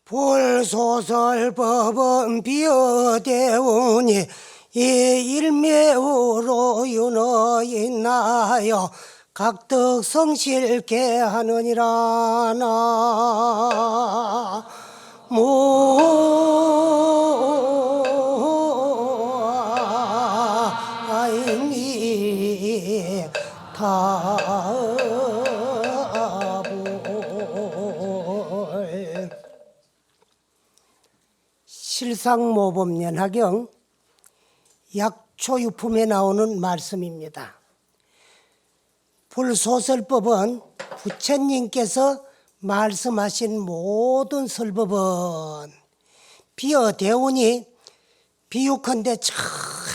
볼소설법은 비어대우니 이 일매우로 윤허있나요 각득성실케 하느니라 나무아이니 타불 실상모범연하경 약초유품에 나오는 말씀입니다. 불소설법은 부처님께서 말씀하신 모든 설법은 비어대우니 비유컨대 저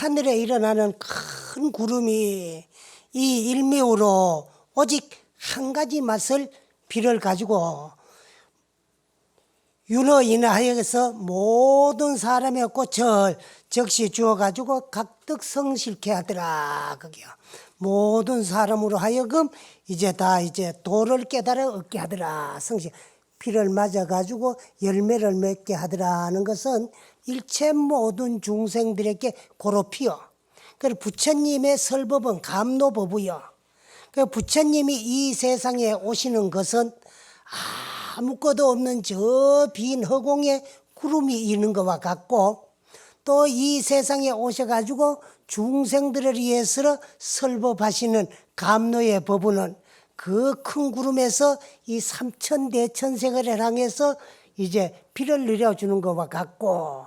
하늘에 일어나는 큰 구름이 이 일미우로 오직 한 가지 맛을 비를 가지고 윤허인하여서 모든 사람의 꽃을 적시 주어가지고 각득성실케 하더라. 그게요. 모든 사람으로 하여금 이제 도를 깨달아 얻게 하더라. 성실. 피를 맞아가지고 열매를 맺게 하더라는 것은 일체 모든 중생들에게 고로 피어. 그리고 부처님의 설법은 감노법이요. 그 부처님이 이 세상에 오시는 것은 아무것도 없는 저 빈 허공에 구름이 있는 것과 같고 또 이 세상에 오셔가지고 중생들을 위해서 설법하시는 감노의 법은 그 큰 구름에서 이 삼천대천세계를 향해서 이제 비를 내려주는 것과 같고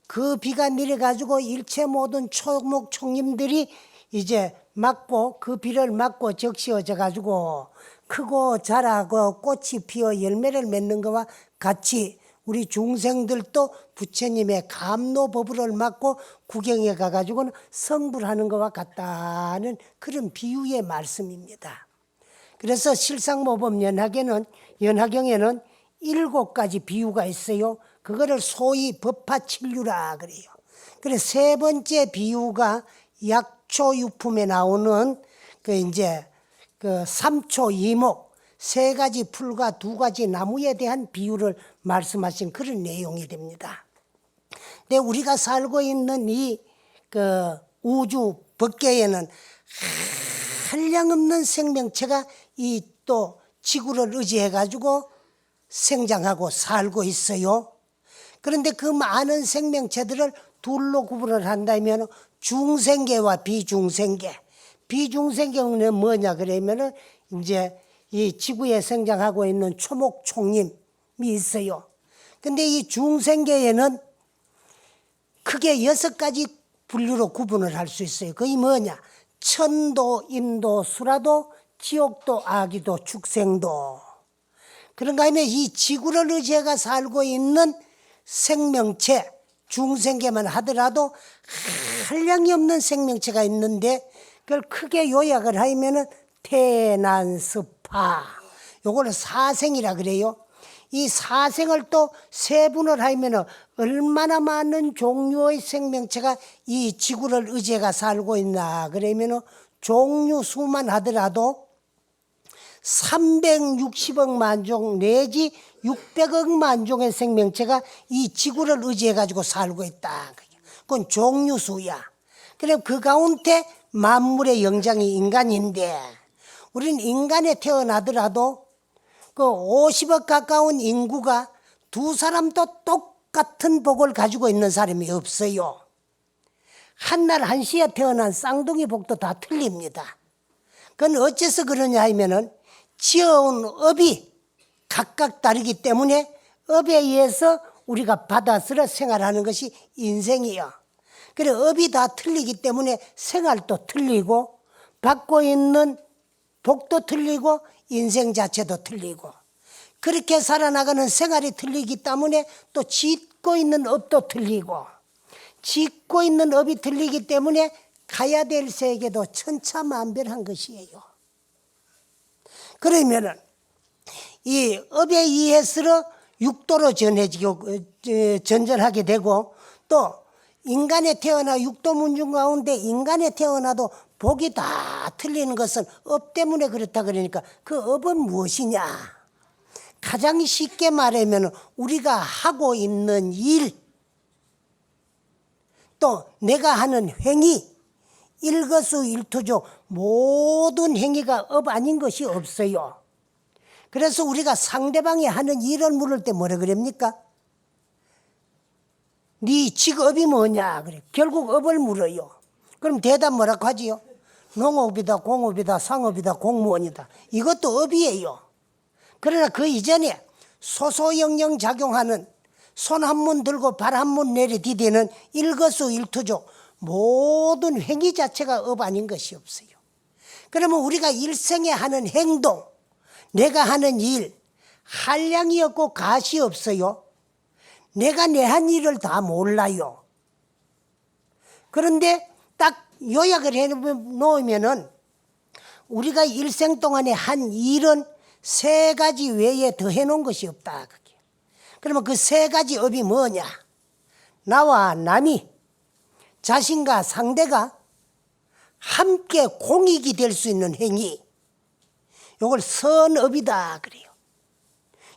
그 비가 내려가지고 일체 모든 초목 총님들이 이제 맞고 그 비를 맞고 적시어져 가지고 크고 자라고 꽃이 피어 열매를 맺는 것과 같이 우리 중생들도 부처님의 감노법을 맞고 구경에 가가지고는 성불하는 것과 같다는 그런 비유의 말씀입니다. 그래서 실상모범 연하경에는 7가지 비유가 있어요. 그거를 소위 법화칠류라 그래요. 그래서 세 번째 비유가 약초유품에 나오는 그 삼초이목, 3가지 풀과 2가지 나무에 대한 비유를 말씀하신 그런 내용이 됩니다. 근데 우리가 살고 있는 이 우주 법계에는 한량없는 생명체가 이 또 지구를 의지해 가지고 생장하고 살고 있어요. 그런데 그 많은 생명체들을 둘로 구분을 한다면 중생계와 비중생계. 비중생계는 뭐냐 그러면은 이제 이 지구에 생장하고 있는 초목 총림이 있어요. 근데 이 중생계에는 크게 6가지 분류로 구분을 할 수 있어요. 그게 뭐냐? 천도, 임도, 수라도, 지옥도, 아기도, 축생도. 그런가 하면 이 지구를 의지해가 살고 있는 생명체, 중생계만 하더라도 한량이 없는 생명체가 있는데 그걸 크게 요약을 하면은 태난습화, 요거는 사생이라 그래요. 이 사생을 또 세분을 하면은 얼마나 많은 종류의 생명체가 이 지구를 의지해가 살고 있나 그러면은 종류 수만 하더라도 360억만 종 내지 600억만 종의 생명체가 이 지구를 의지해 가지고 살고 있다. 그건 종류 수야. 그럼 그 가운데 만물의 영장이 인간인데 우리는 인간에 태어나더라도 그 50억 가까운 인구가 두 사람도 똑같은 복을 가지고 있는 사람이 없어요. 한날 한시에 태어난 쌍둥이 복도 다 틀립니다. 그건 어째서 그러냐 하면은 지어온 업이 각각 다르기 때문에 업에 의해서 우리가 받아서 생활하는 것이 인생이요. 그래 업이 다 틀리기 때문에 생활도 틀리고 받고 있는 복도 틀리고 인생 자체도 틀리고 그렇게 살아나가는 생활이 틀리기 때문에 또 짓고 있는 업도 틀리고 짓고 있는 업이 틀리기 때문에 가야 될 세계도 천차만별한 것이에요. 그러면은 이 업에 의해서 육도로 전전하게 되고 또 인간에 태어나 육도문중 가운데 인간에 태어나도 복이 다 틀리는 것은 업 때문에 그렇다 그러니까 그 업은 무엇이냐? 가장 쉽게 말하면 우리가 하고 있는 일, 또 내가 하는 행위, 일거수일투족 모든 행위가 업 아닌 것이 없어요. 그래서 우리가 상대방이 하는 일을 물을 때 뭐라 그럽니까? 네 직업이 뭐냐 그래. 결국 업을 물어요. 그럼 대답 뭐라고 하지요? 농업이다, 공업이다, 상업이다, 공무원이다. 이것도 업이에요. 그러나 그 이전에 소소영령 작용하는 손 한 번 들고 발 한 번 내리디디는 일거수일투족 모든 행위 자체가 업 아닌 것이 없어요. 그러면 우리가 일생에 하는 행동, 내가 하는 일, 한량이 없고 가시 없어요. 내가 내 한 일을 다 몰라요. 그런데 딱 요약을 해놓으면은 우리가 일생 동안에 한 일은 세 가지 외에 더 해놓은 것이 없다. 그게. 그러면 그 세 가지 업이 뭐냐? 나와 남이, 자신과 상대가 함께 공익이 될 수 있는 행위, 이걸 선업이다 그래요.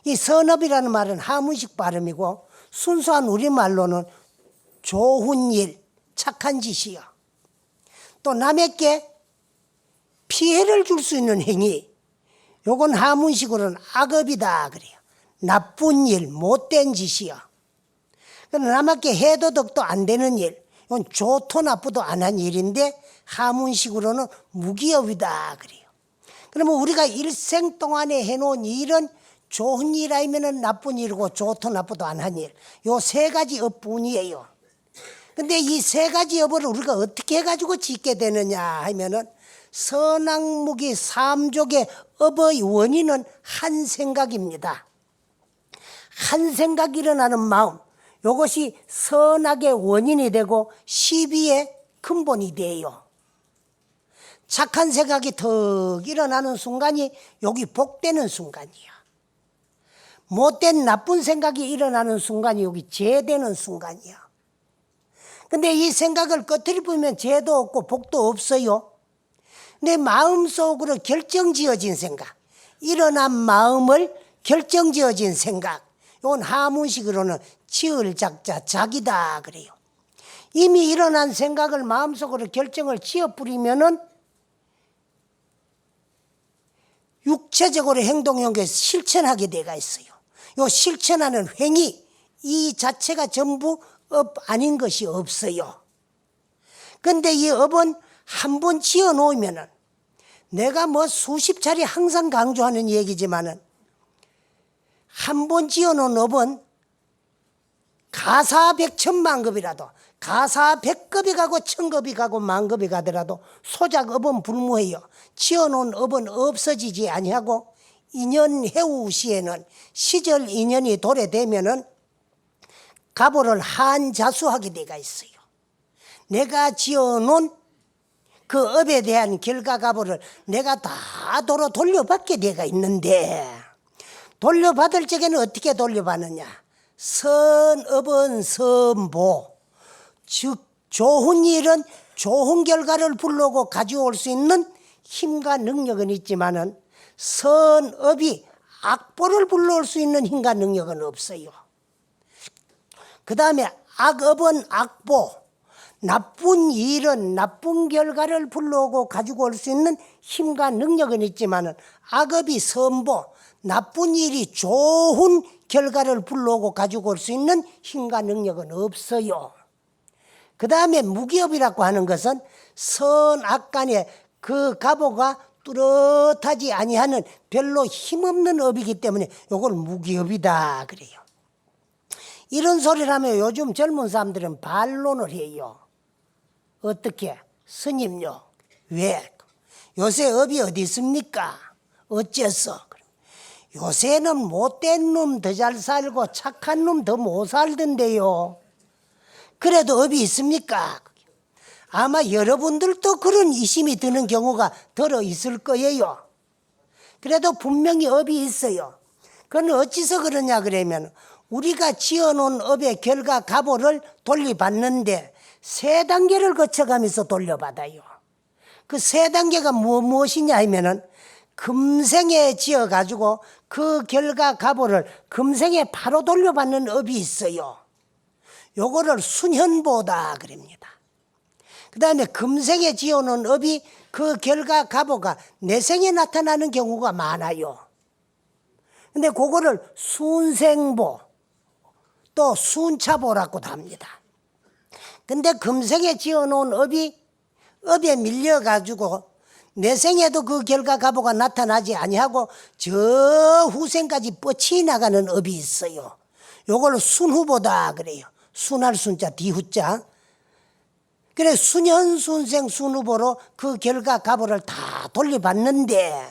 이 선업이라는 말은 하문식 발음이고 순수한 우리말로는 좋은 일, 착한 짓이요. 또 남에게 피해를 줄 수 있는 행위, 요건 하문식으로는 악업이다 그래요. 나쁜 일, 못된 짓이요. 남에게 해도 덕도 안 되는 일, 이건 좋도 나쁘도 안 한 일인데 하문식으로는 무기업이다 그래요. 그러면 우리가 일생 동안에 해놓은 일은 좋은 일 아니면 나쁜 일이고 좋도 나쁘도 안 한 일, 요 세 가지 업뿐이에요. 근데 이 세 가지 업을 우리가 어떻게 해가지고 짓게 되느냐 하면은 선악무기 삼족의 업의 원인은 한 생각입니다. 한 생각 일어나는 마음, 이것이 선악의 원인이 되고 시비의 근본이 돼요. 착한 생각이 턱 일어나는 순간이 여기 복되는 순간이야. 못된 나쁜 생각이 일어나는 순간이 여기 죄되는 순간이야. 근데 이 생각을 끝을 보면 죄도 없고 복도 없어요. 내 마음속으로 결정지어진 생각, 일어난 마음을 결정지어진 생각, 이건 하문식으로는 지을 작자 작이다 그래요. 이미 일어난 생각을 마음속으로 결정을 지어버리면은 육체적으로 행동 연계에 실천하게 돼가 있어요. 요 실천하는 행위, 이 자체가 전부 업 아닌 것이 없어요. 근데 이 업은 한 번 지어 놓으면은, 내가 뭐 수십 차례 항상 강조하는 얘기지만은, 한 번 지어 놓은 업은 가사백천만급이라도, 가사백급이 가고 천급이 가고 만급이 가더라도 소작업은 불무해요. 지어 놓은 업은 없어지지 아니하고, 인연 해우 시에는 시절 인연이 도래되면은 가보를 한자수하게 돼가 있어요. 내가 지어놓은 그 업에 대한 결과가보를 내가 다 도로 돌려받게 돼가 있는데, 돌려받을 적에는 어떻게 돌려받느냐? 선업은 선보, 즉 좋은 일은 좋은 결과를 불러오고 가져올 수 있는 힘과 능력은 있지만은 선업이 악보를 불러올 수 있는 힘과 능력은 없어요. 그 다음에 악업은 악보, 나쁜 일은 나쁜 결과를 불러오고 가지고 올 수 있는 힘과 능력은 있지만 악업이 선보, 나쁜 일이 좋은 결과를 불러오고 가지고 올 수 있는 힘과 능력은 없어요. 그 다음에 무기업이라고 하는 것은 선악 간에 그 가보가 뚜렷하지 아니하는 별로 힘없는 업이기 때문에 이걸 무기업이다 그래요. 이런 소리를 하면 요즘 젊은 사람들은 반론을 해요. 어떻게? 스님요. 왜? 요새 업이 어디 있습니까? 어째서? 요새는 못된 놈 더 잘 살고 착한 놈 더 못 살던데요. 그래도 업이 있습니까? 아마 여러분들도 그런 이심이 드는 경우가 들어 있을 거예요. 그래도 분명히 업이 있어요. 그건 어찌서 그러냐 그러면 우리가 지어놓은 업의 결과 가보를 돌려받는데 세 단계를 거쳐가면서 돌려받아요. 그 세 단계가 무엇이냐 하면은 금생에 지어가지고 그 결과 가보를 금생에 바로 돌려받는 업이 있어요. 요거를 순현보다 그럽니다. 그 다음에 금생에 지어놓은 업이 그 결과 가보가 내생에 나타나는 경우가 많아요. 근데 그거를 순생보 또 순차보라고도 합니다. 근데 금생에 지어놓은 업에 밀려가지고 내생에도 그 결과 가보가 나타나지 아니하고 저 후생까지 뻗치 나가는 업이 있어요. 요걸 순후보다 그래요. 순할 순자 뒤후자. 그래 순현 순생 순후보로 그 결과 가보를 다 돌려받는데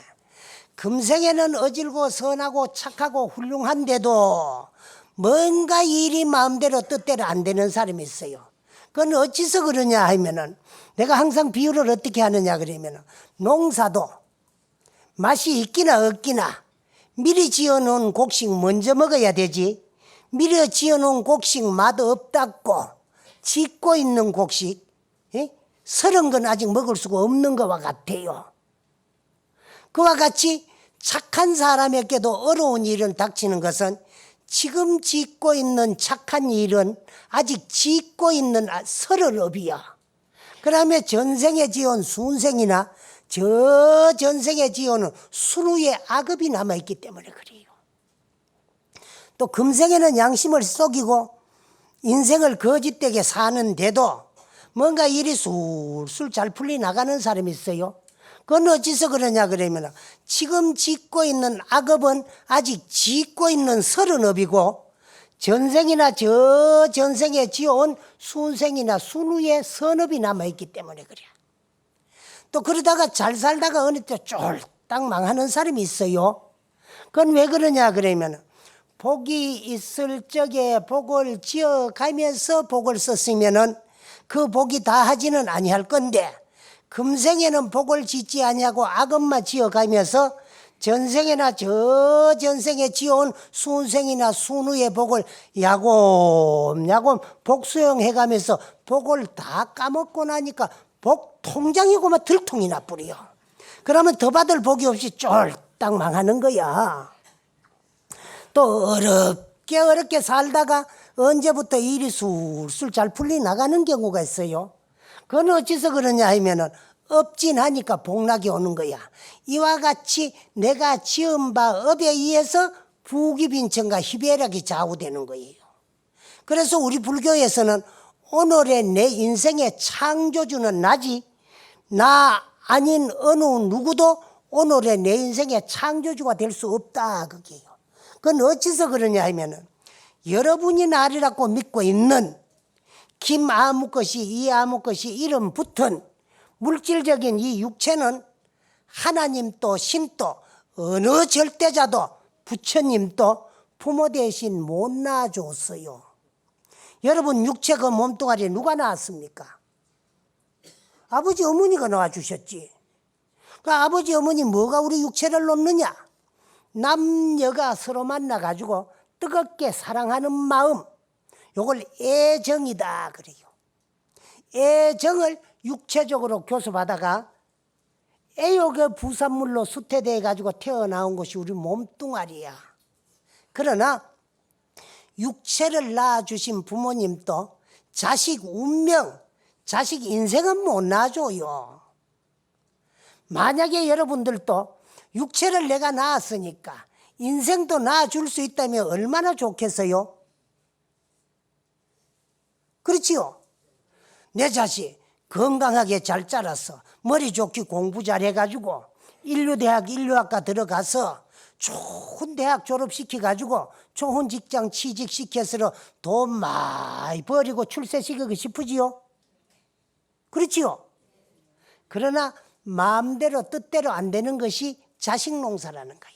금생에는 어질고 선하고 착하고 훌륭한데도 뭔가 일이 마음대로 뜻대로 안 되는 사람이 있어요. 그건 어찌서 그러냐 하면은 내가 항상 비유를 어떻게 하느냐 그러면은 농사도 맛이 있기나 없기나 미리 지어놓은 곡식 먼저 먹어야 되지. 미리 지어놓은 곡식 맛 없다고 짓고 있는 곡식 서른 건 아직 먹을 수가 없는 것과 같아요. 그와 같이 착한 사람에게도 어려운 일은 닥치는 것은 지금 짓고 있는 착한 일은 아직 짓고 있는 서른 업이야. 그러면 전생에 지은 순생이나 저 전생에 지어는 순후의 악업이 남아있기 때문에 그래요. 또 금생에는 양심을 속이고 인생을 거짓되게 사는데도 뭔가 일이 술술 잘 풀리 나가는 사람이 있어요. 그건 어찌서 그러냐 그러면 지금 짓고 있는 악업은 아직 짓고 있는 서른 업이고 전생이나 저 전생에 지어온 순생이나 순후의 선업이 남아있기 때문에 그래. 또 그러다가 잘 살다가 어느 때 쫄딱 망하는 사람이 있어요. 그건 왜 그러냐 그러면 복이 있을 적에 복을 지어가면서 복을 썼으면은 그 복이 다 하지는 아니할 건데 금생에는 복을 짓지 아니하고 악업만 지어가면서 전생에나 저 전생에 지어온 순생이나 순후의 복을 야곱야곱 복수용해가면서 복을 다 까먹고 나니까 복 통장이고만 들통이 나뿌려. 그러면 더 받을 복이 없이 쫄딱 망하는 거야. 또 어렵게 살다가 언제부터 일이 술술 잘 풀리 나가는 경우가 있어요. 그건 어찌서 그러냐 하면은 업진하니까 복락이 오는 거야. 이와 같이 내가 지은 바 업에 의해서 부귀빈천과 희배락이 좌우되는 거예요. 그래서 우리 불교에서는 오늘의 내 인생의 창조주는 나지 나 아닌 어느 누구도 오늘의 내 인생의 창조주가 될 수 없다 그게요. 그건 어찌서 그러냐 하면은 여러분이 나리라고 믿고 있는 김 아무 것이 이 아무 것이 이름 붙은 물질적인 이 육체는 하나님도 신도 어느 절대자도 부처님도 부모 대신 못 낳아줬어요. 여러분 육체 그 몸뚱아리에 누가 낳았습니까? 아버지 어머니가 낳아주셨지. 그 아버지 어머니 뭐가 우리 육체를 놓느냐? 남녀가 서로 만나가지고 뜨겁게 사랑하는 마음, 요걸 애정이다 그래요. 애정을 육체적으로 교섭하다가 애욕의 부산물로 수태돼 가지고 태어나온 것이 우리 몸뚱아리야. 그러나 육체를 낳아주신 부모님도 자식 운명, 자식 인생은 못 낳아줘요. 만약에 여러분들도 육체를 내가 낳았으니까 인생도 낳아줄 수 있다면 얼마나 좋겠어요? 그렇지요? 내 자식 건강하게 잘 자라서 머리 좋게 공부 잘해가지고 인류대학 인류학과 들어가서 좋은 대학 졸업시켜가지고 좋은 직장 취직시켜서 돈 많이 벌이고 출세시키고 싶으지요? 그렇지요? 그러나 마음대로 뜻대로 안 되는 것이 자식 농사라는 거야.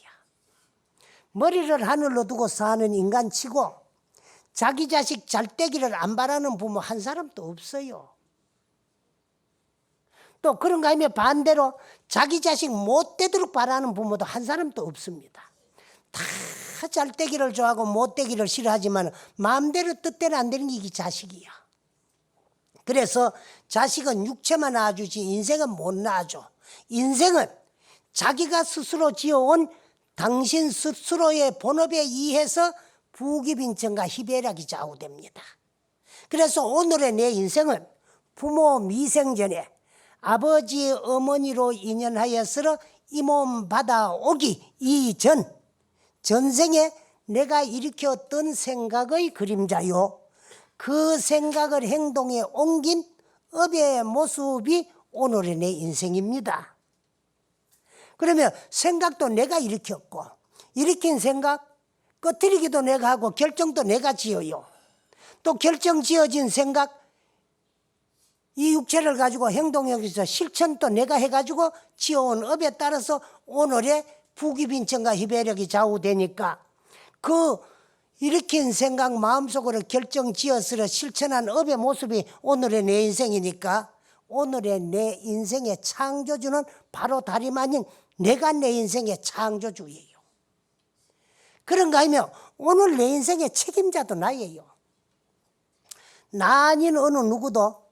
머리를 하늘로 두고 사는 인간치고 자기 자식 잘 되기를 안 바라는 부모 한 사람도 없어요. 또 그런가 하면 반대로 자기 자식 못 되도록 바라는 부모도 한 사람도 없습니다. 다 잘 되기를 좋아하고 못 되기를 싫어하지만 마음대로 뜻대로 안 되는 게 이게 자식이야. 그래서 자식은 육체만 낳아주지 인생은 못 낳아줘. 인생은 자기가 스스로 지어온 당신 스스로의 본업에 의해서 부귀빈천과 희배락이 좌우됩니다. 그래서 오늘의 내 인생은 부모 미생전에 아버지 어머니로 인연하여서 이 몸 받아오기 이전 전생에 내가 일으켰던 생각의 그림자요, 그 생각을 행동에 옮긴 업의 모습이 오늘의 내 인생입니다. 그러면 생각도 내가 일으켰고, 일으킨 생각 꺼뜨리기도 내가 하고 결정도 내가 지어요. 또 결정 지어진 생각, 이 육체를 가지고 행동에서 실천도 내가 해가지고 지어온 업에 따라서 오늘의 부귀빈천과 희배력이 좌우되니까 그 일으킨 생각 마음속으로 결정 지어서 실천한 업의 모습이 오늘의 내 인생이니까 오늘의 내 인생의 창조주는 바로 다름 아닌 내가 내 인생의 창조주예요. 그런가 하면 오늘 내 인생의 책임자도 나예요. 나 아닌 어느 누구도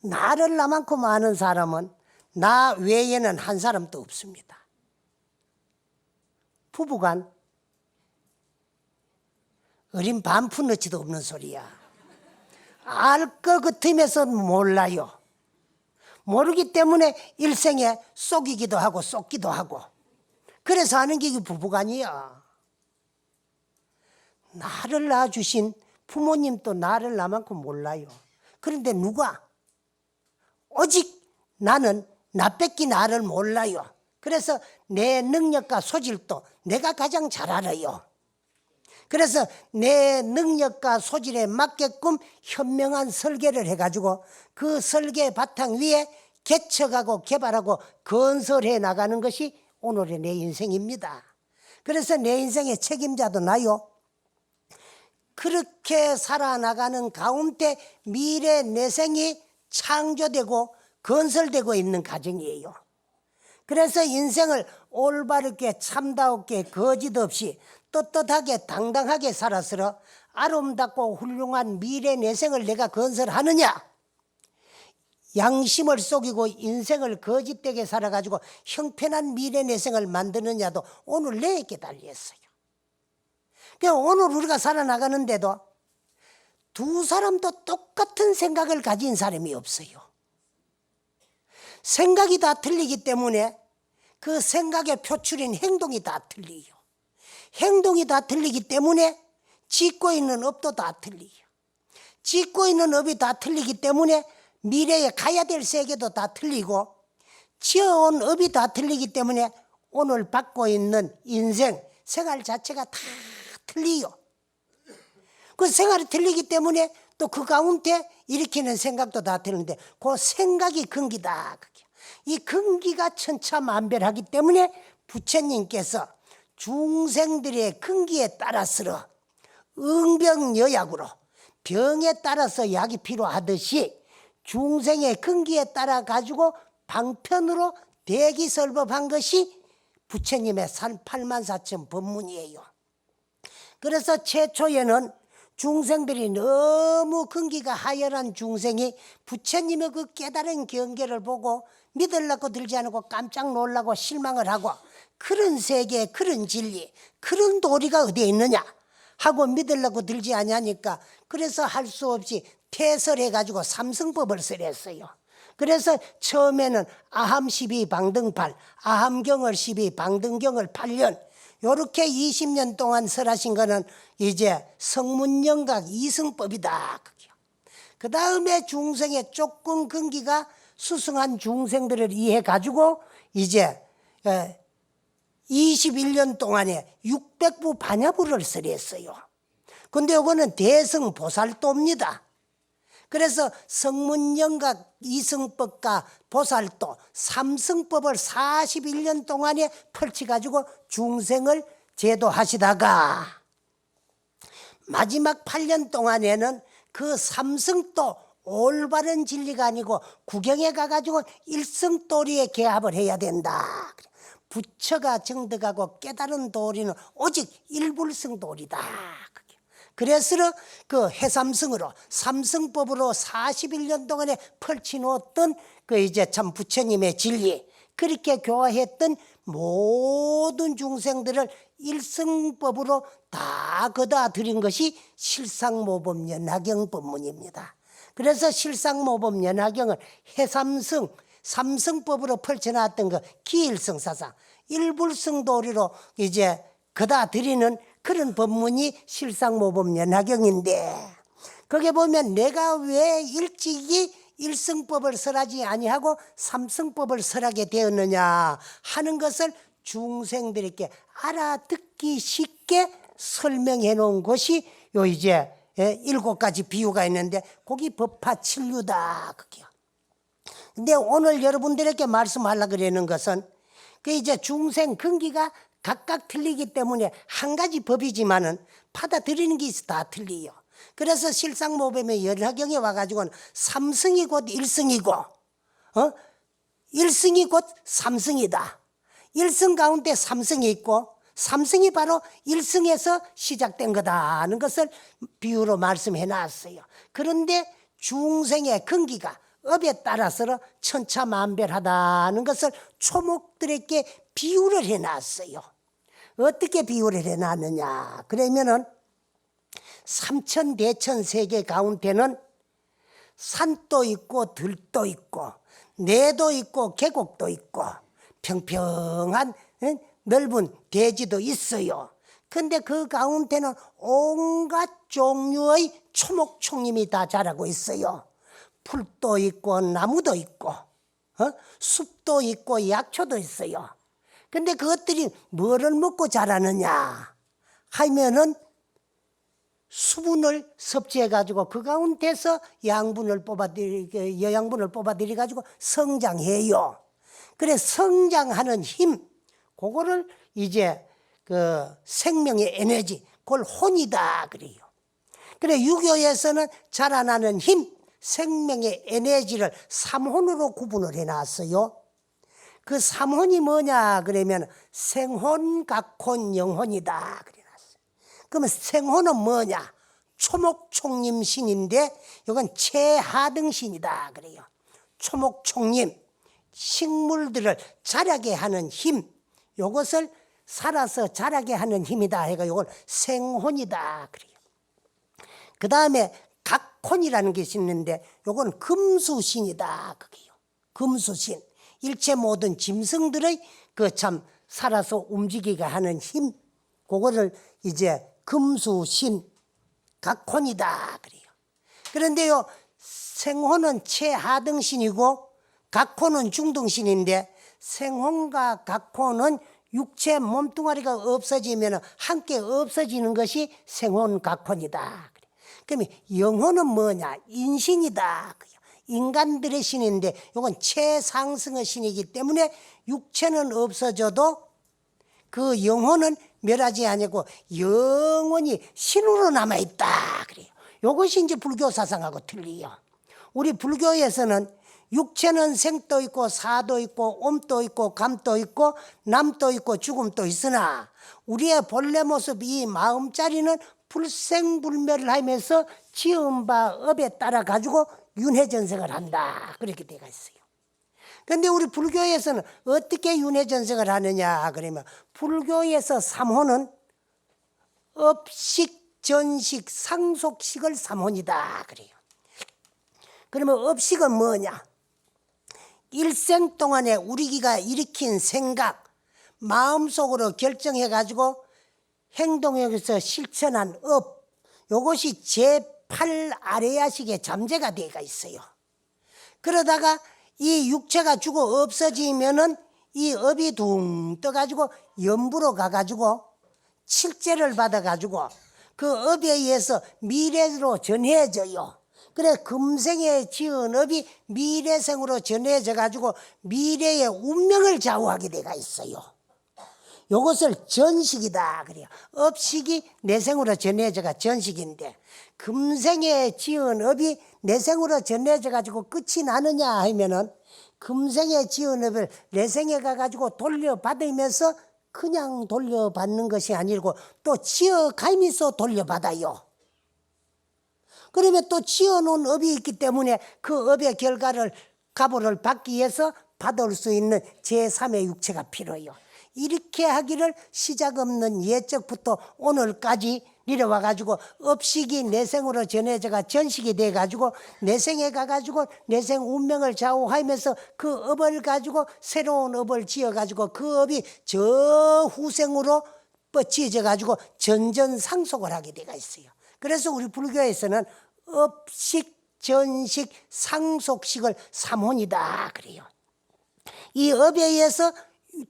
나를 나만큼 아는 사람은 나 외에는 한 사람도 없습니다. 부부간 어린 반푼어치도 없는 소리야. 알 것 같으면서 몰라요. 모르기 때문에 일생에 속이기도 하고 속기도 하고 그래서 하는 게 부부간이야. 나를 낳아주신 부모님도 나를 나만큼 몰라요. 그런데 누가? 오직 나는 나 뺏기 나를 몰라요. 그래서 내 능력과 소질도 내가 가장 잘 알아요. 그래서 내 능력과 소질에 맞게끔 현명한 설계를 해가지고 그 설계 바탕 위에 개척하고 개발하고 건설해 나가는 것이 오늘의 내 인생입니다. 그래서 내 인생의 책임자도 나요. 그렇게 살아나가는 가운데 미래 내 생이 창조되고 건설되고 있는 과정이에요. 그래서 인생을 올바르게 참다웠게 거짓 없이 떳떳하게 당당하게 살아서 아름답고 훌륭한 미래 내 생을 내가 건설하느냐, 양심을 속이고 인생을 거짓되게 살아가지고 형편한 미래 내 생을 만드느냐도 오늘 내게 달렸어요. 그러니까 오늘 우리가 살아나가는데도 두 사람도 똑같은 생각을 가진 사람이 없어요. 생각이 다 틀리기 때문에 그 생각의 표출인 행동이 다 틀려요. 행동이 다 틀리기 때문에 짓고 있는 업도 다 틀려요. 짓고 있는 업이 다 틀리기 때문에 미래에 가야 될 세계도 다 틀리고 지어온 업이 다 틀리기 때문에 오늘 받고 있는 인생, 생활 자체가 다 틀려요. 그 생활이 틀리기 때문에 또 그 가운데 일으키는 생각도 다 틀리는데 그 생각이 근기다. 이 근기가 천차만별하기 때문에 부처님께서 중생들의 근기에 따라서 응병여약으로 병에 따라서 약이 필요하듯이 중생의 근기에 따라 가지고 방편으로 대기설법한 것이 부처님의 84,000 법문이에요. 그래서 최초에는 중생들이 너무 근기가 하열한 중생이 부처님의 그 깨달은 경계를 보고 믿으려고 들지 않고 깜짝 놀라고 실망을 하고 그런 세계, 그런 진리, 그런 도리가 어디에 있느냐 하고 믿으려고 들지 아니하니까 그래서 할 수 없이 퇴설해가지고 삼승법을 설했어요. 그래서 처음에는 아함 12 방등팔, 아함경을 12 방등경을 8년 요렇게 20년 동안 설하신 거는 이제 성문영각 이승법이다. 그 다음에 중생의 조금 근기가 수승한 중생들을 이해 가지고 이제 21년 동안에 600부 반야부를 설했어요. 근데 이거는 대승보살도입니다. 그래서 성문영각 이승법과 보살도 삼승법을 41년 동안에 펼쳐가지고 중생을 제도하시다가 마지막 8년 동안에는 그 삼승도 올바른 진리가 아니고 구경에 가가지고 일승도리에 개합을 해야 된다. 부처가 정득하고 깨달은 도리는 오직 일불승도리다. 그래서 그 해삼승으로 삼승법으로 41년 동안에 펼쳐놓았던 그 이제 참 부처님의 진리, 그렇게 교화했던 모든 중생들을 일승법으로 다 거다 들인 것이 실상모범연화경 법문입니다. 그래서 실상모범연화경을 해삼승, 삼승법으로 펼쳐놨던 그 기일성사상, 일불승도리로 이제 거다 드리는 그런 법문이 실상모범연화경인데, 거기에 보면 내가 왜 일찍이 일승법을 설하지 아니하고 삼승법을 설하게 되었느냐 하는 것을 중생들에게 알아듣기 쉽게 설명해 놓은 것이 요 이제 7가지 비유가 있는데, 거기 법화칠류다 그게요. 근데 오늘 여러분들에게 말씀하려고 그러는 것은 그 이제 중생 근기가 각각 틀리기 때문에 한 가지 법이지만은 받아들이는 게 다 틀리요. 그래서 실상모범의 연화경에 와가지고는 삼승이 곧 일승이고, 일승이 곧 삼승이다. 일승 가운데 삼승이 있고, 삼승이 바로 일승에서 시작된 거다 하는 것을 비유로 말씀해 놨어요. 그런데 중생의 근기가 업에 따라서 천차만별하다는 것을 초목들에게 비유를 해 놨어요. 어떻게 비유를 해 놨느냐 그러면은, 삼천대천 세계 가운데는 산도 있고 들도 있고 내도 있고 계곡도 있고 평평한 넓은 대지도 있어요. 근데 그 가운데는 온갖 종류의 초목총림이 다 자라고 있어요. 풀도 있고 나무도 있고 숲도 있고 약초도 있어요. 근데 그것들이 뭐를 먹고 자라느냐 하면은 수분을 섭취해 가지고 그 가운데서 영양분을 뽑아들여 가지고 성장해요. 그래 성장하는 힘, 그거를 이제 그 생명의 에너지, 그걸 혼이다 그래요. 그래 유교에서는 자라나는 힘, 생명의 에너지를 삼혼으로 구분을 해놨어요. 그 삼혼이 뭐냐 그러면 생혼, 각혼, 영혼이다 그래. 그러면 생혼은 뭐냐? 초목총림신인데 이건 최하등신이다 그래요. 초목총림, 식물들을 자라게 하는 힘, 이것을 살아서 자라게 하는 힘이다 해가 이걸 생혼이다 그래요. 그 다음에 각혼이라는 것이 있는데 이건 금수신이다 그게요. 금수신, 일체 모든 짐승들의 그 참 살아서 움직이게 하는 힘, 그거를 이제 금수신, 각혼이다 그래요. 그런데요 생혼은 최하등신이고 각혼은 중등신인데, 생혼과 각혼은 육체 몸뚱아리가 없어지면 함께 없어지는 것이 생혼 각혼이다. 그러면 영혼은 뭐냐? 인신이다. 인간들의 신인데 이건 최상승의 신이기 때문에 육체는 없어져도 그 영혼은 멸하지 아니고 영원히 신으로 남아있다 그래요. 이것이 이제 불교 사상하고 틀리요. 우리 불교에서는 육체는 생도 있고 사도 있고 옴도 있고 감도 있고 남도 있고 죽음도 있으나 우리의 본래 모습 이 마음자리는 불생불멸을 하면서 지은 바 업에 따라 가지고 윤회전생을 한다 그렇게 되어 있어요. 그런데 우리 불교에서는 어떻게 윤회전생을 하느냐 그러면, 불교에서 삼혼은 업식, 전식, 상속식을 삼혼이다 그래요. 그러면 업식은 뭐냐? 일생 동안에 우리가 일으킨 생각, 마음속으로 결정해 가지고 행동에서 실천한 업, 이것이 제8아레야식의 잠재가 되어 있어요. 그러다가 이 육체가 죽어 없어지면은 이 업이 둥 떠가지고 연부로 가가지고 칠제를 받아가지고 그 업에 의해서 미래로 전해져요. 그래 금생에 지은 업이 미래생으로 전해져 가지고 미래의 운명을 좌우하게 되어 있어요. 이것을 전식이다 그래요. 업식이 내생으로 전해져가 전식인데, 금생에 지은 업이 내생으로 전해져 가지고 끝이 나느냐 하면은, 금생에 지은 업을 내생에 가가지고 돌려받으면서 그냥 돌려받는 것이 아니고 또 지어가면서 돌려받아요. 그러면 또 지어놓은 업이 있기 때문에 그 업의 결과를, 가보를 받기 위해서 받을 수 있는 제3의 육체가 필요해요. 이렇게 하기를 시작 없는 옛적부터 오늘까지 내려와가지고 업식이 내생으로 전해져가 전식이 돼가지고 내생에 가가지고 내생 운명을 좌우하면서 그 업을 가지고 새로운 업을 지어가지고 그 업이 저 후생으로 뻗치져가지고 전전상속을 하게 돼가 있어요. 그래서 우리 불교에서는 업식, 전식, 상속식을 삼혼이다 그래요. 이 업에 의해서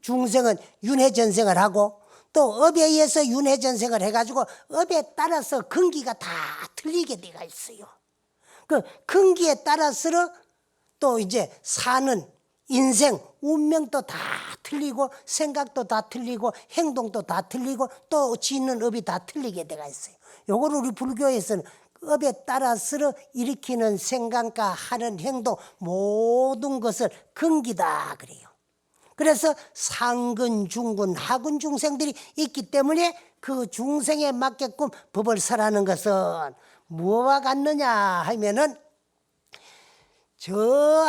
중생은 윤회전생을 하고 또 업에 의해서 윤회전생을 해가지고 업에 따라서 근기가 다 틀리게 돼가 있어요. 그 근기에 따라서 또 이제 사는 인생 운명도 다 틀리고 생각도 다 틀리고 행동도 다 틀리고 또 짓는 업이 다 틀리게 돼가 있어요. 요걸 우리 불교에서는 업에 따라서 일으키는 생각과 하는 행동 모든 것을 근기다 그래요. 그래서 상근, 중근, 하근 중생들이 있기 때문에 그 중생에 맞게끔 법을 설하는 것은 무엇과 같느냐 하면은 저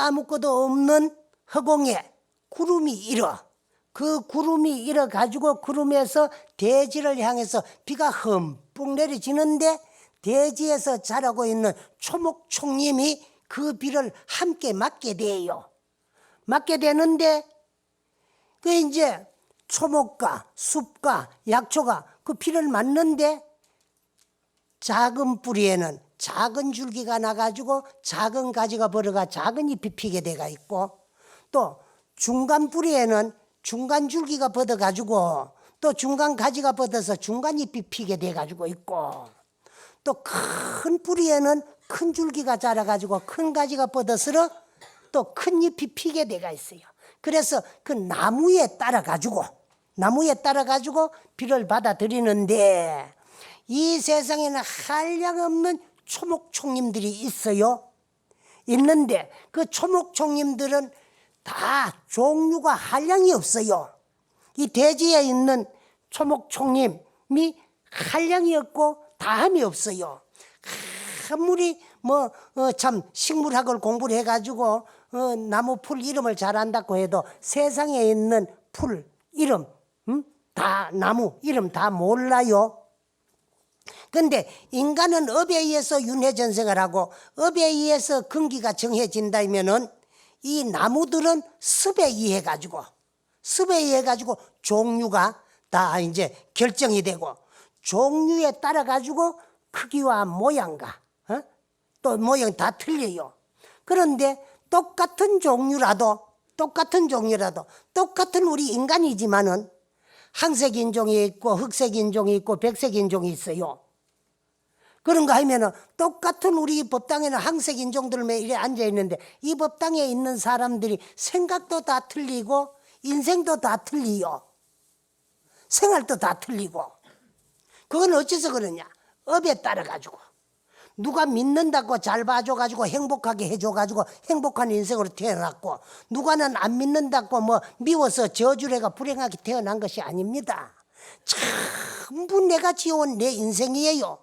아무것도 없는 허공에 구름이 일어 그 구름이 일어 가지고 구름에서 대지를 향해서 비가 흠뻑 내려지는데 대지에서 자라고 있는 초목총님이 그 비를 함께 맞게 돼요. 맞게 되는데 그 이제 초목과 숲과 약초가 그 비를 맞는데 작은 뿌리에는 작은 줄기가 나가지고 작은 가지가 벌어가 작은 잎이 피게 돼가 있고 또 중간 뿌리에는 중간 줄기가 뻗어가지고 또 중간 가지가 뻗어서 중간 잎이 피게 돼가지고 있고 또 큰 뿌리에는 큰 줄기가 자라가지고 큰 가지가 뻗어서 또 큰 잎이 피게 돼가 있어요. 그래서 그 나무에 따라가지고 비를 받아들이는데 이 세상에는 한량없는 초목총님들이 있어요. 있는데 그 초목총님들은 다 종류가 한량이 없어요. 이 대지에 있는 초목총님이 한량이 없고 다함이 없어요. 아무리 참 식물학을 공부를 해가지고 나무 풀 이름을 잘 안다고 해도 세상에 있는 풀 이름 다 나무 이름 다 몰라요. 근데 인간은 업에 의해서 윤회전생을 하고 업에 의해서 근기가 정해진다면은 이 나무들은 습에 의해 가지고 종류가 다 이제 결정이 되고 종류에 따라 가지고 크기와 모양과 또 모양 다 틀려요. 그런데 똑같은 종류라도 똑같은 우리 인간이지만은 항색 인종이 있고 흑색 인종이 있고 백색 인종이 있어요. 그런가 하면은 똑같은 우리 법당에는 항색 인종들만 이래 앉아 있는데 이 법당에 있는 사람들이 생각도 다 틀리고 인생도 다 틀리요. 생활도 다 틀리고. 그건 어째서 그러냐? 업에 따라 가지고. 누가 믿는다고 잘 봐줘가지고 행복하게 해줘가지고 행복한 인생으로 태어났고 누가는 안 믿는다고 미워서 저주래가 불행하게 태어난 것이 아닙니다. 전부 내가 지어온 내 인생이에요.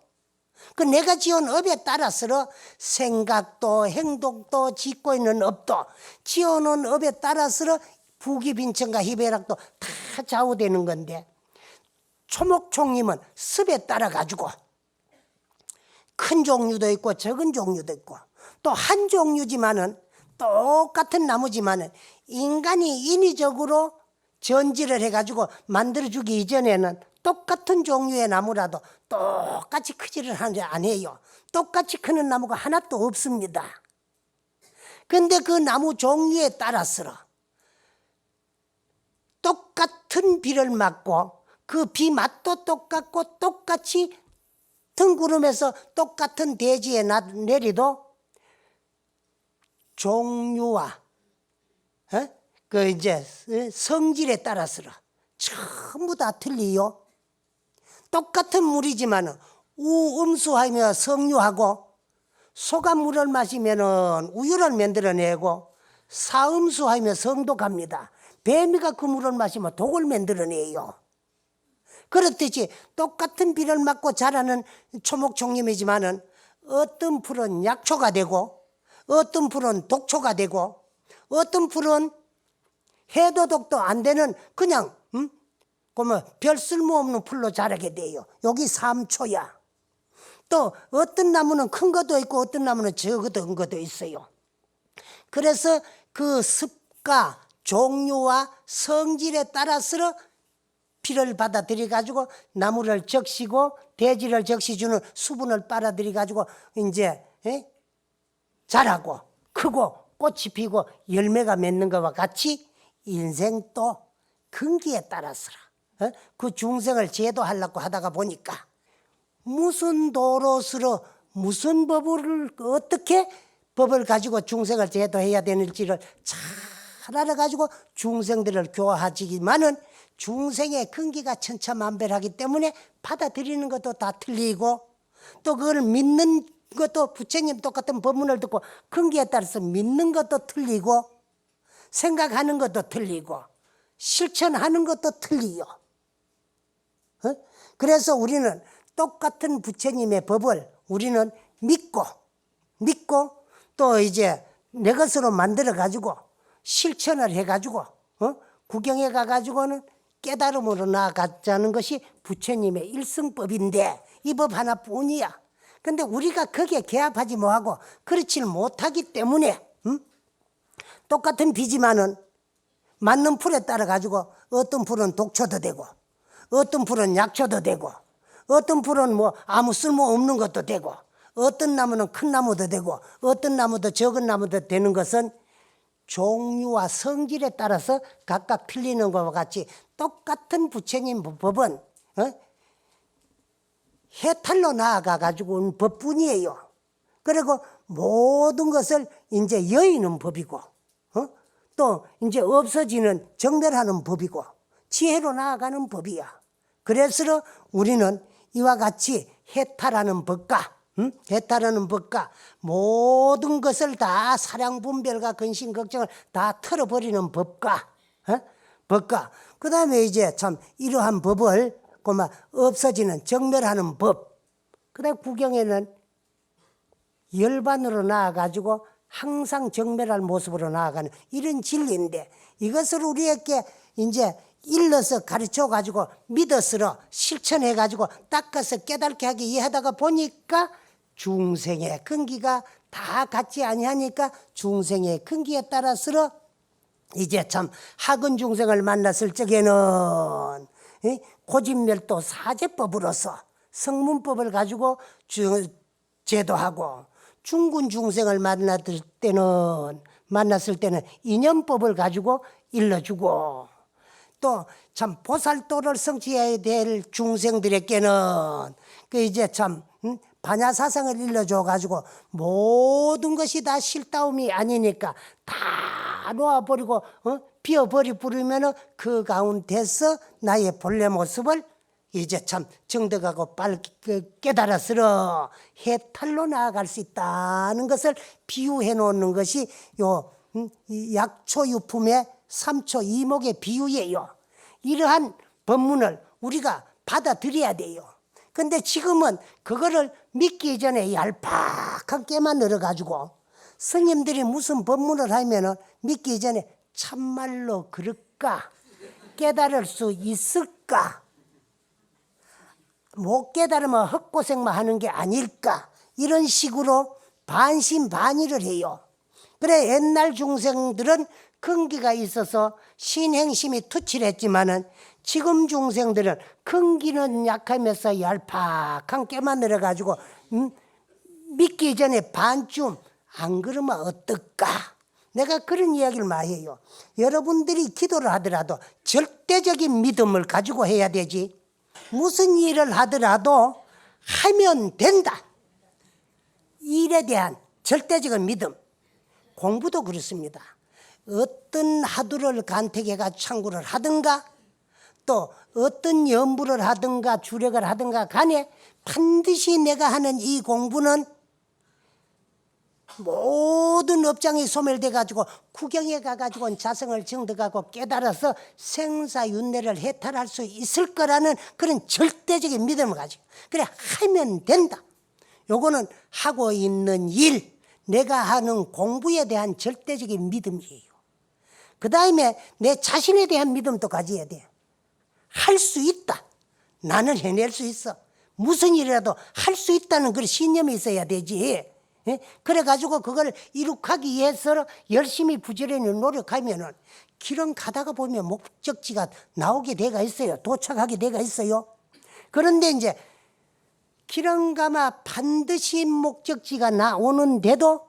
그 내가 지은 업에 따라서 생각도 행동도 짓고 있는 업도 지어놓은 업에 따라서 부귀빈천과 희배락도 다 좌우되는 건데 초목총님은 습에 따라 가지고 큰 종류도 있고 적은 종류도 있고 또 한 종류지만은 똑같은 나무지만은 인간이 인위적으로 전지를 해가지고 만들어주기 이전에는 똑같은 종류의 나무라도 똑같이 크지를 안 해요. 똑같이 크는 나무가 하나도 없습니다. 근데 그 나무 종류에 따라서 똑같은 비를 맞고 그 비 맛도 똑같고 똑같이 등구름에서 똑같은 대지에 내리도 종류와 그 이제 성질에 따라서 전부 다 틀리요. 똑같은 물이지만 우음수하며 성류하고 소감물을 마시면 우유를 만들어내고 사음수하며 성독합니다. 뱀이가 그 물을 마시면 독을 만들어내요. 그렇듯이 똑같은 비를 맞고 자라는 초목총님이지만은 어떤 풀은 약초가 되고 어떤 풀은 독초가 되고 어떤 풀은 해도 독도 안 되는 그냥 그러면 별 쓸모없는 풀로 자라게 돼요. 여기 삼초야. 또 어떤 나무는 큰 것도 있고 어떤 나무는 적은 것도 있어요. 그래서 그 습과 종류와 성질에 따라서 피를 받아들여 가지고 나무를 적시고 대지를 적시주는 수분을 빨아들여 가지고 이제 자라고 크고 꽃이 피고 열매가 맺는 것과 같이 인생도 근기에 따라서 그 중생을 제도하려고 하다가 보니까 무슨 도로스로 무슨 법을 어떻게 법을 가지고 중생을 제도해야 되는지를 잘 알아가지고 중생들을 교화하지만은 중생의 근기가 천차만별하기 때문에 받아들이는 것도 다 틀리고 또 그걸 믿는 것도 부처님 똑같은 법문을 듣고 근기에 따라서 믿는 것도 틀리고 생각하는 것도 틀리고 실천하는 것도 틀리요. 그래서 우리는 똑같은 부처님의 법을 우리는 믿고 또 이제 내 것으로 만들어 가지고 실천을 해 가지고 구경해 가 가지고는 깨달음으로 나아가자는 것이 부처님의 일승법인데 이 법 하나뿐이야. 근데 우리가 거기에 개합하지 뭐하고 그렇지 못하기 때문에 똑같은 비지만은 맞는 풀에 따라 가지고 어떤 풀은 독초도 되고 어떤 풀은 약초도 되고 어떤 풀은 뭐 아무 쓸모 없는 것도 되고 어떤 나무는 큰 나무도 되고 어떤 나무도 적은 나무도 되는 것은 종류와 성질에 따라서 각각 틀리는 것과 같이 똑같은 부처님 법은 해탈로 나아가 가지고 온 법뿐이에요. 그리고 모든 것을 이제 여의는 법이고 또 이제 없어지는 정멸하는 법이고 지혜로 나아가는 법이야. 그래서 우리는 이와 같이 해탈하는 법과 모든 것을 다 사랑 분별과 근심 걱정을 다 털어버리는 법과 그 다음에 이제 참 이러한 법을 그만 없어지는 정멸하는 법. 그 다음에 구경에는 열반으로 나아가지고 항상 정멸할 모습으로 나아가는 이런 진리인데 이것을 우리에게 이제 일러서 가르쳐 가지고 믿어서 실천해 가지고 닦아서 깨닫게 하기 이해하다가 보니까 중생의 근기가 다 같지 아니하니까 중생의 근기에 따라서 이제 참 학은 중생을 만났을 적에는 고진멸도 사제법으로서 성문법을 가지고 제도하고 중군 중생을 만났을 때는 인연법을 가지고 일러주고 또 참 보살도를 성취해야 될 중생들에게는 그 이제 참 반야사상을 일러줘 가지고 모든 것이 다 실다움이 아니니까 다 놓아버리고 비워버리 부르면은 그 가운데서 나의 본래 모습을 이제 참 정득하고 깨달아서 해탈로 나아갈 수 있다는 것을 비유해 놓는 것이 요 약초유품의 3초 이목의 비유예요. 이러한 법문을 우리가 받아들여야 돼요. 근데 지금은 그거를 믿기 전에 얄팍한 깨만 늘어가지고 스님들이 무슨 법문을 하면은 믿기 전에 참말로 그럴까? 깨달을 수 있을까? 못 깨달으면 헛고생만 하는 게 아닐까? 이런 식으로 반신반의를 해요. 그래 옛날 중생들은 근기가 있어서 신행심이 투칠했지만은 지금 중생들은 근기는 약하면서 얄팍한 깨만 늘어가지고 믿기 전에 반쯤 안 그러면 어떨까? 내가 그런 이야기를 많이 해요. 여러분들이 기도를 하더라도 절대적인 믿음을 가지고 해야 되지. 무슨 일을 하더라도 하면 된다. 일에 대한 절대적인 믿음. 공부도 그렇습니다. 어떤 하두를 간택해가 창구를 하든가 또 어떤 연부를 하든가 주력을 하든가 간에 반드시 내가 하는 이 공부는 모든 업장이 소멸돼 가지고 구경에 가가지고 자성을 정득하고 깨달아서 생사윤회를 해탈할 수 있을 거라는 그런 절대적인 믿음을 가지고 그래 하면 된다. 요거는 하고 있는 일, 내가 하는 공부에 대한 절대적인 믿음이에요. 그 다음에 내 자신에 대한 믿음도 가져야 돼. 할 수 있다. 나는 해낼 수 있어. 무슨 일이라도 할 수 있다는 그런 신념이 있어야 되지. 예? 그래가지고 그걸 이룩하기 위해서 열심히 부지런히 노력하면은 길은 가다가 보면 목적지가 나오게 돼가 있어요. 도착하게 돼가 있어요. 그런데 이제 길은 가마 반드시 목적지가 나오는데도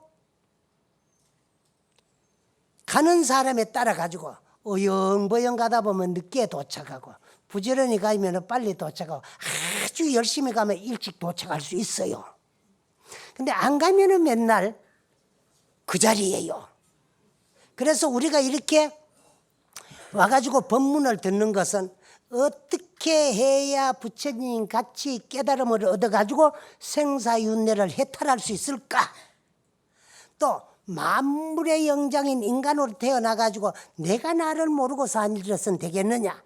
가는 사람에 따라 가지고 어영버영 가다 보면 늦게 도착하고 부지런히 가면 빨리 도착하고 아주 열심히 가면 일찍 도착할 수 있어요. 근데 안 가면은 맨날 그 자리예요. 그래서 우리가 이렇게 와가지고 법문을 듣는 것은 어떻게 해야 부처님 같이 깨달음을 얻어가지고 생사윤회를 해탈할 수 있을까? 또 만물의 영장인 인간으로 태어나가지고 내가 나를 모르고 사는 일은 되겠느냐?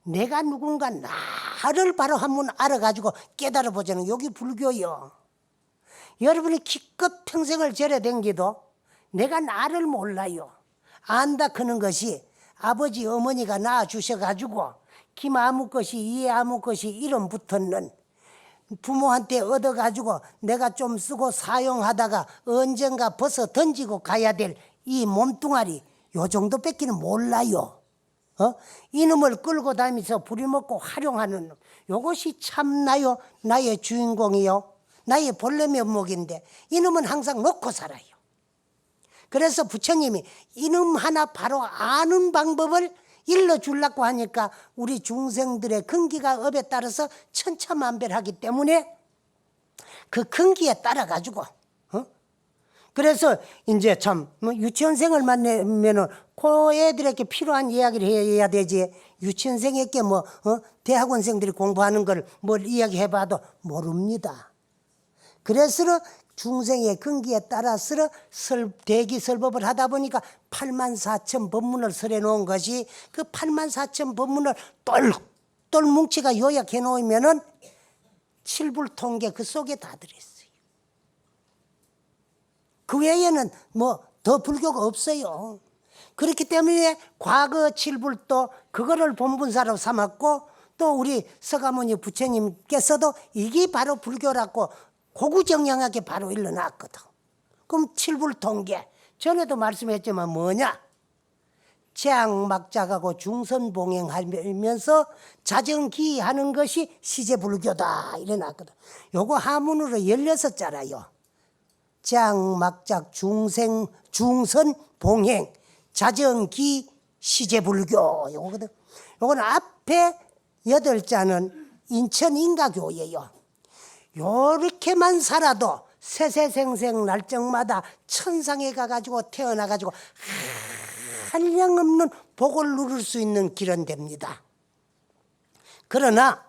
내가 누군가 나를 바로 한번 알아가지고 깨달아보자는 여기 불교요. 여러분이 기껏 평생을 절에 댕기도 내가 나를 몰라요. 안다 크는 것이 아버지 어머니가 낳아주셔가지고 김 아무 것이 이에 아무 것이 이름 붙었는 부모한테 얻어가지고 내가 좀 쓰고 사용하다가 언젠가 벗어 던지고 가야 될 이 몸뚱아리 요 정도 뺏기는 몰라요. 이놈을 끌고 다니면서 부리먹고 활용하는 놈. 요것이 참나요 나의 주인공이요. 나의 본래 면목인데 이놈은 항상 놓고 살아요. 그래서 부처님이 이놈 하나 바로 아는 방법을 일러주려고 하니까 우리 중생들의 근기가 업에 따라서 천차만별하기 때문에 그 근기에 따라 가지고 그래서 이제 참 유치원생을 만나면은 그 애들에게 필요한 이야기를 해야 되지. 유치원생에게 대학원생들이 공부하는 걸 뭘 이야기해봐도 모릅니다. 그래서 중생의 근기에 따라서 대기설법을 하다 보니까 84,000 법문을 설해 놓은 것이 그 84,000 법문을 똘똘 뭉치가 요약해 놓으면은 칠불통계 그 속에 다 들어있어요. 그 외에는 더 불교가 없어요. 그렇기 때문에 과거 칠불도 그거를 본분사로 삼았고 또 우리 서가모니 부처님께서도 이게 바로 불교라고 고구정량하게 바로 일러놨거든. 그럼 칠불통계 전에도 말씀했지만 뭐냐? 재앙막작하고 중선봉행하면서 자정기하는 것이 시제불교다 이래놨거든. 요거 하문으로 16자라요. 재앙막작 중선봉행 자정기 시제불교 요거거든. 요건 앞에 8자는 인천인가교예요. 요렇게만 살아도 세세생생 날정마다 천상에 가가지고 태어나가지고 한량없는 복을 누릴 수 있는 길은 됩니다. 그러나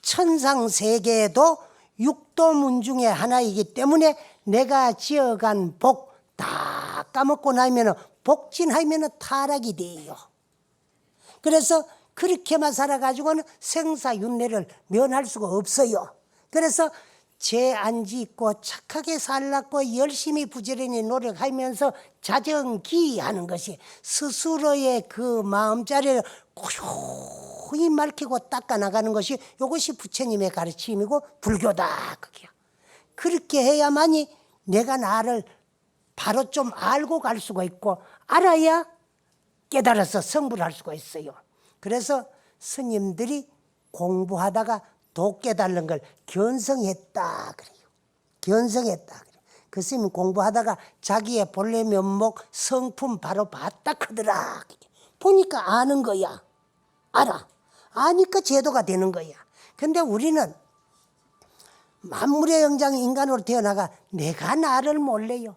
천상세계에도 육도문 중에 하나이기 때문에 내가 지어간 복 다 까먹고 나면 복진하면 타락이 돼요. 그래서 그렇게만 살아가지고는 생사윤회를 면할 수가 없어요. 그래서 죄 안 짓고 착하게 살라고 열심히 부지런히 노력하면서 자정기하는 것이 스스로의 그 마음자리를 고요히 밝히고 닦아나가는 것이 이것이 부처님의 가르침이고 불교다. 그게요. 그렇게 해야만이 내가 나를 바로 좀 알고 갈 수가 있고 알아야 깨달아서 성불할 수가 있어요. 그래서 스님들이 공부하다가 도 깨달는 걸 견성했다 그래요. 견성했다 그래요. 그 스님 공부하다가 자기의 본래 면목 성품 바로 봤다 크더라. 보니까 아는 거야. 알아. 아니까 제도가 되는 거야. 근데 우리는 만물의 영장 인간으로 태어나가 내가 나를 몰래요.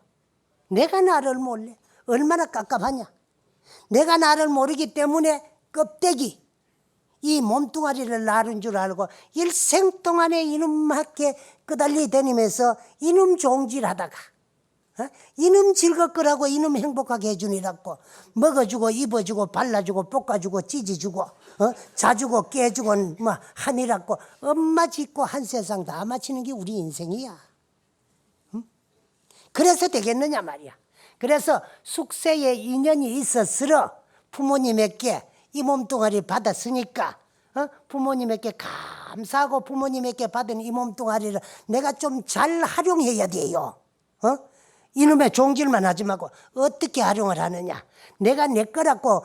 내가 나를 몰래. 얼마나 깝깝하냐. 내가 나를 모르기 때문에 껍데기 이 몸뚱아리를 나른 줄 알고 일생 동안에 이놈밖에 끄달리 다니면서 이놈 종질하다가 이놈 즐겁거라고 이놈 행복하게 해주니라고 먹어주고 입어주고 발라주고 볶아주고 찢어주고 자주고 깨주고 하니라고 엄마 짓고 한 세상 다 마치는 게 우리 인생이야. 그래서 되겠느냐 말이야. 그래서 숙세에 인연이 있었으러 부모님에게 이 몸뚱아리 받았으니까 부모님에게 감사하고 부모님에게 받은 이 몸뚱아리를 내가 좀 잘 활용해야 돼요. 이놈의 종질만 하지 말고 어떻게 활용을 하느냐. 내가 내 거라고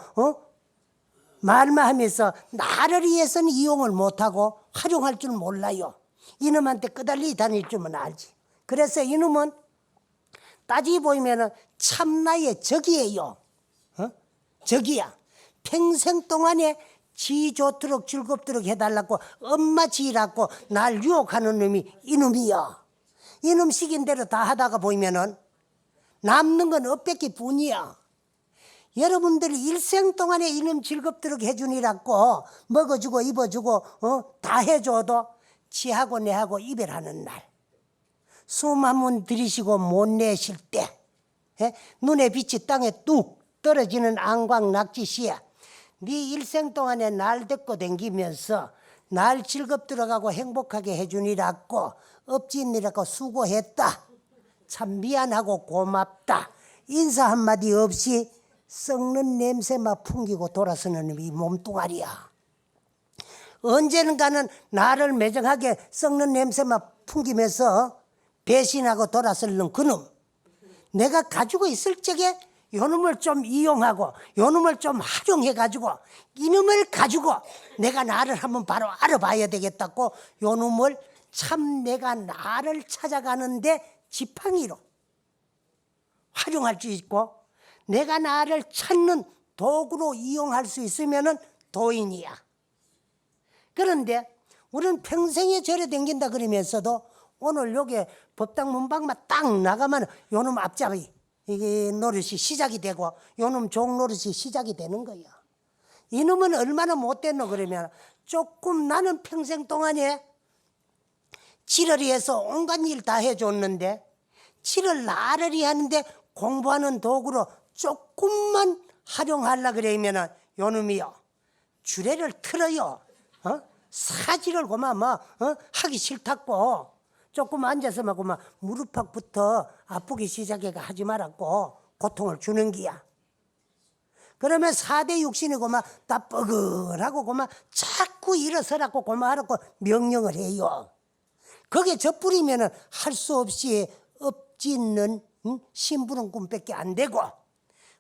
말만 하면서 나를 위해서는 이용을 못하고 활용할 줄 몰라요. 이놈한테 끄달리 다닐 줄만 알지. 그래서 이놈은 따지고 보면은 참나의 적이에요. 적이야. 평생 동안에 지 좋도록 즐겁도록 해달라고 엄마 지라고 날 유혹하는 놈이 이놈이야. 이놈 시킨 대로 다 하다가 보면은 남는 건 엇밖에 뿐이야. 여러분들이 일생 동안에 이놈 즐겁도록 해주니라고 먹어주고 입어주고 다 해줘도 지하고 내하고 이별하는 날, 숨 한 번 들이쉬고 못 내쉴 때, 눈에 빛이 땅에 뚝 떨어지는 안광 낙지씨야. 네 일생 동안에 날 데리고 댕기면서 날 즐겁도록 하고 행복하게 해주니라고 업짓니라고 수고했다. 참 미안하고 고맙다. 인사 한마디 없이 썩는 냄새만 풍기고 돌아서는 이 몸뚱아리야. 언제는가는 나를 매정하게 썩는 냄새만 풍기면서 배신하고 돌아서는 그놈. 내가 가지고 있을 적에 요놈을 좀 이용하고 요놈을 좀 활용해가지고 이놈을 가지고 내가 나를 한번 바로 알아봐야 되겠다고 요놈을 참 내가 나를 찾아가는데 지팡이로 활용할 수 있고 내가 나를 찾는 도구로 이용할 수 있으면은 도인이야. 그런데 우리는 평생에 절에 댕긴다 그러면서도 오늘 여기 법당 문방만 딱 나가면 요놈 앞잡이 이게 노릇이 시작이 되고 요놈 종 노릇이 시작이 되는 거야. 이놈은 얼마나 못됐노 그러면 조금 나는 평생 동안에 칠월이해서 온갖 일 다 해줬는데 칠월 나를이 하는데 공부하는 도구로 조금만 활용하려 그러면은 요놈이요 주례를 틀어요. 사지를 고마 하기 싫다고 조금 앉아서 막 무릎팍부터 아프기 시작해가 하지 말라고 고통을 주는 기야. 그러면 4대 육신이고 다 뻐근하고 자꾸 일어서라고 하라고 명령을 해요. 거기에 젖부리면은 할 수 없이 엎짓는 심부름 꿈밖에 안 되고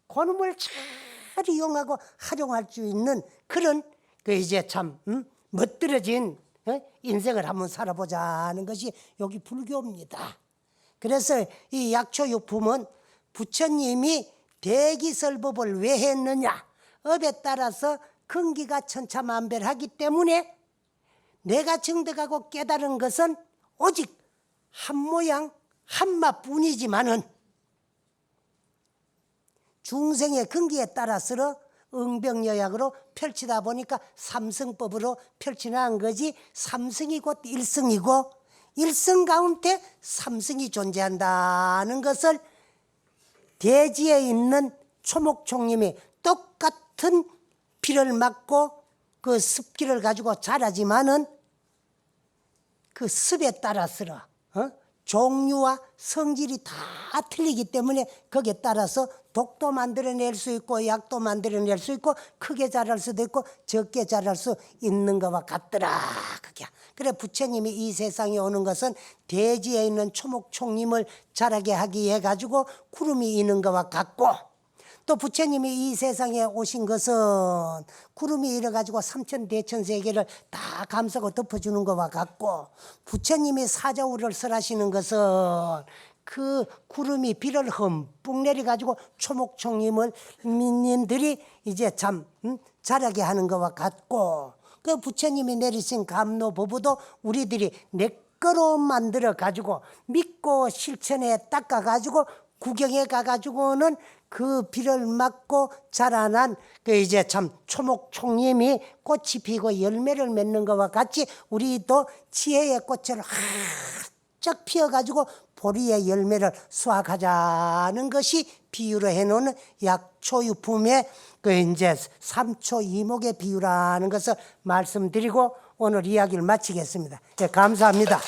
그놈을 잘 이용하고 활용할 수 있는 그런 이제 참 멋들어진 인생을 한번 살아보자는 것이 여기 불교입니다. 그래서 이 약초육품은 부처님이 대기설법을 왜 했느냐, 업에 따라서 근기가 천차만별하기 때문에 내가 증득하고 깨달은 것은 오직 한 모양 한맛뿐이지만은 중생의 근기에 따라서 응병여약으로 펼치다 보니까 삼승법으로 펼쳐나간 거지. 삼승이 곧 일승이고 일승 가운데 삼승이 존재한다는 것을 대지에 있는 초목총님이 똑같은 비를 맞고 그 습기를 가지고 자라지만은 그 습에 따라서 종류와 성질이 다 틀리기 때문에 거기에 따라서 독도 만들어낼 수 있고 약도 만들어낼 수 있고 크게 자랄 수도 있고 적게 자랄 수 있는 것과 같더라. 그게. 그래 부처님이 이 세상에 오는 것은 대지에 있는 초목총님을 자라게 하기 위해 가지고 구름이 있는 것과 같고 또 부처님이 이 세상에 오신 것은 구름이 일어가지고 삼천대천세계를 다 감싸고 덮어주는 것과 같고 부처님이 사자우를 설하시는 것은 그 구름이 비를 흠뻑 내려가지고 초목총님을 민님들이 이제 참 자라게 하는 것과 같고 그 부처님이 내리신 감로법도 우리들이 내 거로 만들어 가지고 믿고 실천에 닦아 가지고 구경에 가가지고는 그 비를 맞고 자라난 그 이제 참 초목총님이 꽃이 피고 열매를 맺는 것과 같이 우리도 지혜의 꽃을 활짝 피어가지고 보리의 열매를 수확하자는 것이 비유로 해놓은 약초유품의 그 이제 삼초이목의 비유라는 것을 말씀드리고 오늘 이야기를 마치겠습니다. 네, 감사합니다.